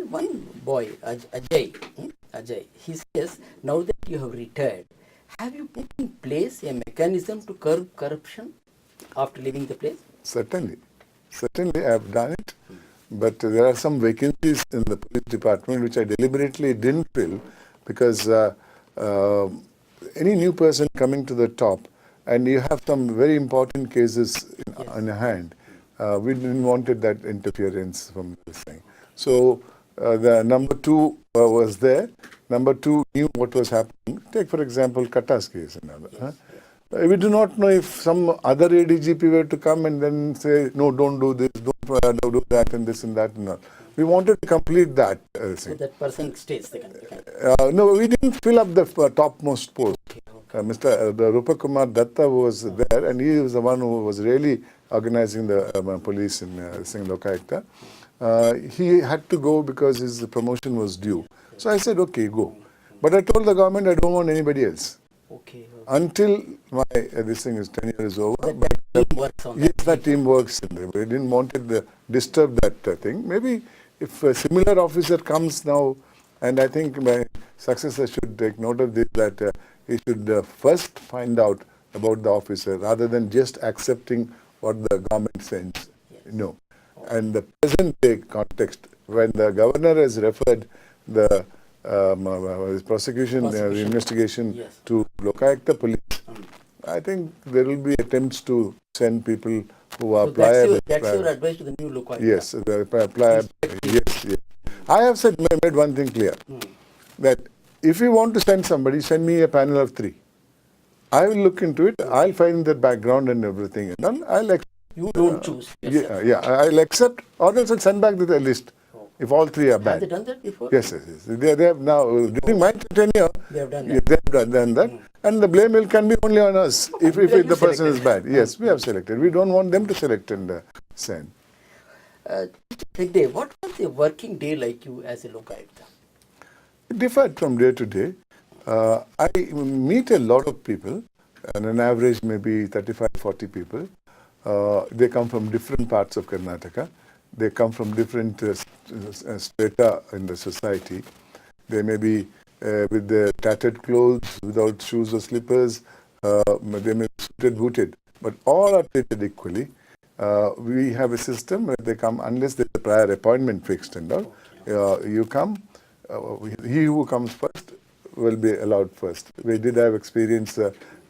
one boy, Ajay, Ajay, he says, now that you have retired, have you put in place a mechanism to curb corruption after leaving the place? Certainly. Certainly, I have done it. But there are some vacancies in the police department which I deliberately didn't fill because any new person coming to the top and you have some very important cases in your hand, we didn't wanted that interference from this thing. So the number two was there. Number two knew what was happening. Take, for example, Katta's case. We do not know if some other ADGP were to come and then say, no, don't do this, don't do that, and this and that and all. We wanted to complete that. So that person stays. No, we didn't fill up the topmost post. Mr. Rupa Kumar Datta was there, and he was the one who was really organizing the police in Lokaयुcta. He had to go because his promotion was due. So I said, okay, go. But I told the government I don't want anybody else. Okay. Until my this thing is 10 years over. That team works on yes, that team works. We didn't want to disturb that thing. Maybe if a similar officer comes now, and I think my successor should take note of this, that he should first find out about the officer rather than just accepting what the government sends. Yes. No. And the present day context, when the governor has referred the prosecution, the investigation to Lokaयुcta police, I think there will be attempts to send people who are pliable. That's your advice to the new Lokaयुcta? Yes, pliable. Yes. I have made one thing clear, that if you want to send somebody, send me a panel of 3. I will look into it. I'll find their background and everything. And I'll you don't choose. I'll accept, or else I'll send back the list. If all 3 are bad. Have they done that before? Yes. They have now, during my tenure, they have done that. They have done that. And the blame can be only on us if the person is bad. Yes, we have selected. We don't want them to select and send. What was the working day like you as a Lokaयुcta? It differed from day to day. I meet a lot of people, on an average maybe 35, 40 people. They come from different parts of Karnataka. They come from different strata in the society. They may be with their tattered clothes, without shoes or slippers. They may be suited, booted, but all are treated equally. We have a system where they come, unless there's a prior appointment fixed and all. You come, he who comes first will be allowed first. We did have experience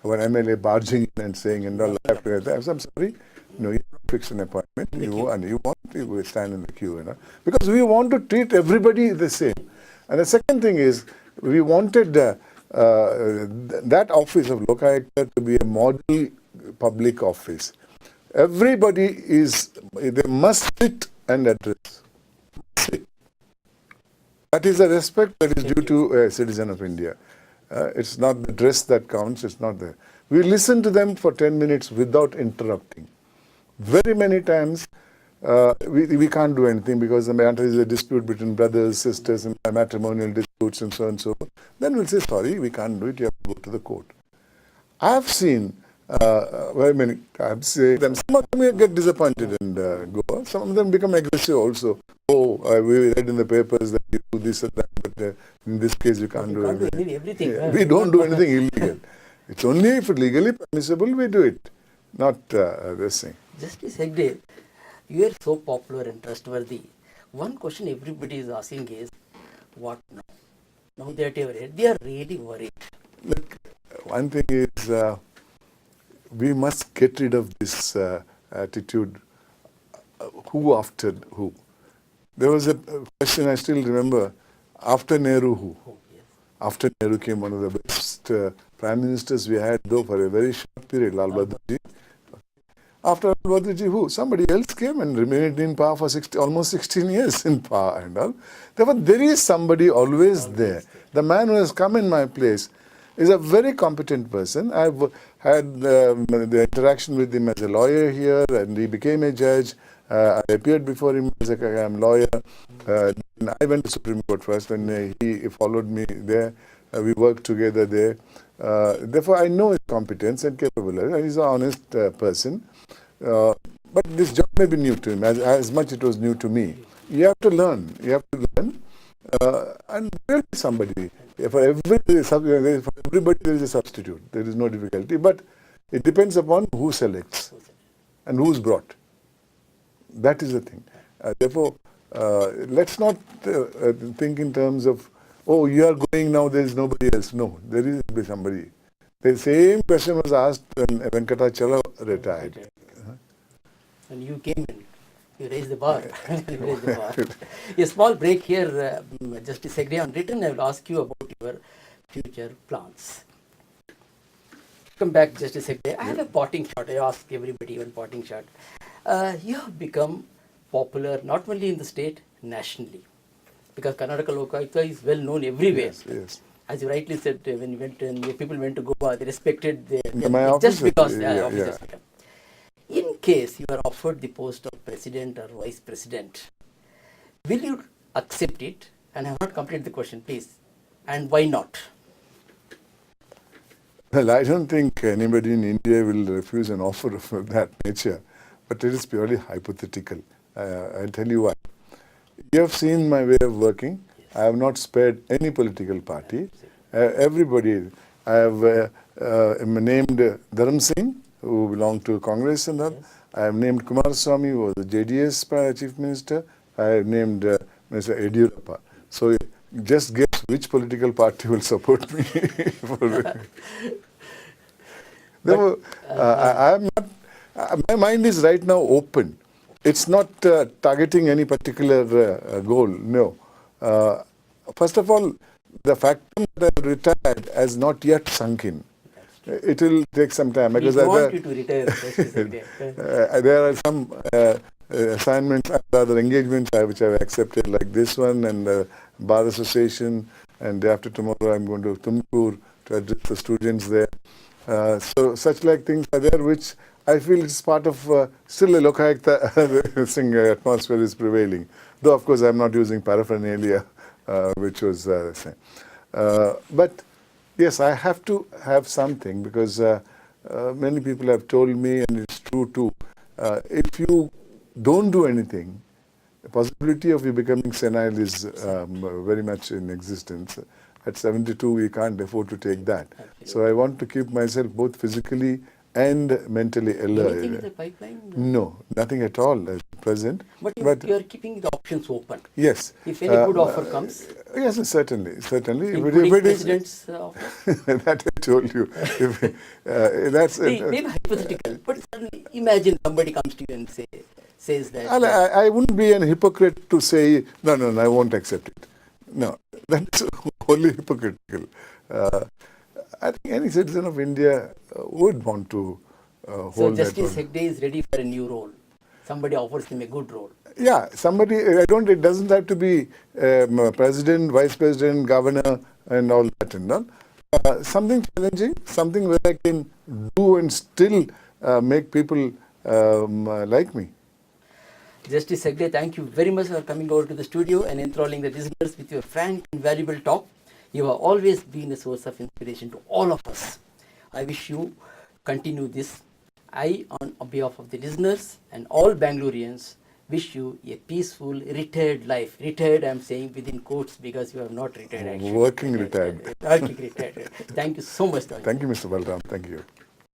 when MLA barging in and saying, and all, I'm sorry, no, you fix an appointment, you want to stand in the queue. Because we want to treat everybody the same. And the second thing is, we wanted that office of Lokaयुcta to be a model public office. Everybody they must sit and address. That is a respect that is due to a citizen of India. It's not the dress that counts, it's not the... We listen to them for 10 minutes without interrupting. Very many times, we can't do anything because the matter is a dispute between brothers, sisters, and matrimonial disputes and so on and so forth. Then we'll say, sorry, we can't do it, you have to go to the court. I have seen very many times, some of them get disappointed and go. Some of them become aggressive also. Oh, we read in the papers that you do this and that, but in this case you can't do everything. We don't do anything illegal. It's only if legally permissible we do it, not this thing. Justice Hegde, you are so popular and trustworthy. One question everybody is asking is, what now? Now that you are here, they are really worried. Look, one thing is, we must get rid of this attitude, who after who. There was a question I still remember, after Nehru who? Yes. After Nehru came one of the best prime ministers we had, though for a very short period, Lal Bahadur Ji. After Lal Bahadur Ji who? Somebody else came and remained in power for almost 16 years in power and all. Therefore, there is somebody always there. The man who has come in my place is a very competent person. I've had the interaction with him as a lawyer here, and he became a judge. I appeared before him as a lawyer. I went to Supreme Court first, and he followed me there. We worked together there. Therefore, I know his competence and capability. And he's an honest person. But this job may be new to him, as much it was new to me. You have to learn. You have to learn. And there is somebody. For everybody there is a substitute. There is no difficulty. But it depends upon who selects and who's brought. That is the thing. Therefore, let's not think in terms of, oh, you are going now, there is nobody else. No, there is somebody. The same question was asked when Venkatachala retired. And you came in, you raised the bar. You raised the bar. A small break here, Justice Hegde. On return, I will ask you about your future plans. Come back, Justice Hegde. I have a parting shot. I ask everybody one parting shot. You have become popular not only in the state, nationally. Because Karnataka Lokayuta is well known everywhere. Yes, yes. As you rightly said, when you went and people went to Goa, they respected My just officer, because yeah, officers become. In case you are offered the post of president or vice president, will you accept it? And I have not completed the question, please. And why not? Well, I don't think anybody in India will refuse an offer of that nature, but it is purely hypothetical. I'll tell you why. You have seen my way of working. I have not spared any political party. Everybody. I have named Dharam Singh, who belonged to Congress and that. Yes. I have named Kumaraswamy, who was the JDS Chief Minister. I have named Mr. Yediyurappa. So just guess which political party will support me. Therefore, I am not. My mind is right now open. It's not targeting any particular goal. No. First of all, the fact that I have retired has not yet sunk in. It will take some time We because want you to retire, Justice Hegde. there are some assignments, other engagements which I have accepted, like this one and the Bar Association, and day after tomorrow I'm going to Tumkur to address the students there. So such like things are there which I feel it's part of still a Lokayukta Singh atmosphere is prevailing. Though of course I'm not using paraphernalia which was the same. But yes, I have to have something because many people have told me, and it's true too, if you don't do anything, the possibility of you becoming senile is very much in existence. At 72, we can't afford to take that. So I want to keep myself both physically and mentally Anything in alert. the pipeline? No, nothing at all at present. But you are keeping the options open. Yes. If any good offer comes, Yes, certainly. including president's offer, That I told you. That's maybe hypothetical, but suddenly imagine somebody comes to you and says that. I wouldn't be an hypocrite to say, no, I won't accept it. No, that's wholly hypocritical. I think any citizen of India would want to So hold that Justice role. Hegde is ready for a new role. Somebody offers him a good role. Yeah, somebody, it doesn't have to be president, vice president, governor, and all that and all. Something challenging, something where I can do and still make people like me. Justice Hegde, thank you very much for coming over to the studio and enthralling the listeners with your frank and valuable talk. You have always been a source of inspiration to all of us. I wish you continue this. I, on behalf of the listeners and all Bangaloreans, wish you a peaceful, retired life. Retired, I am saying within quotes because you have not retired actually. Working retired. Working retired. Thank you so much, Dr. Thank you, Mr. Balram. Thank you.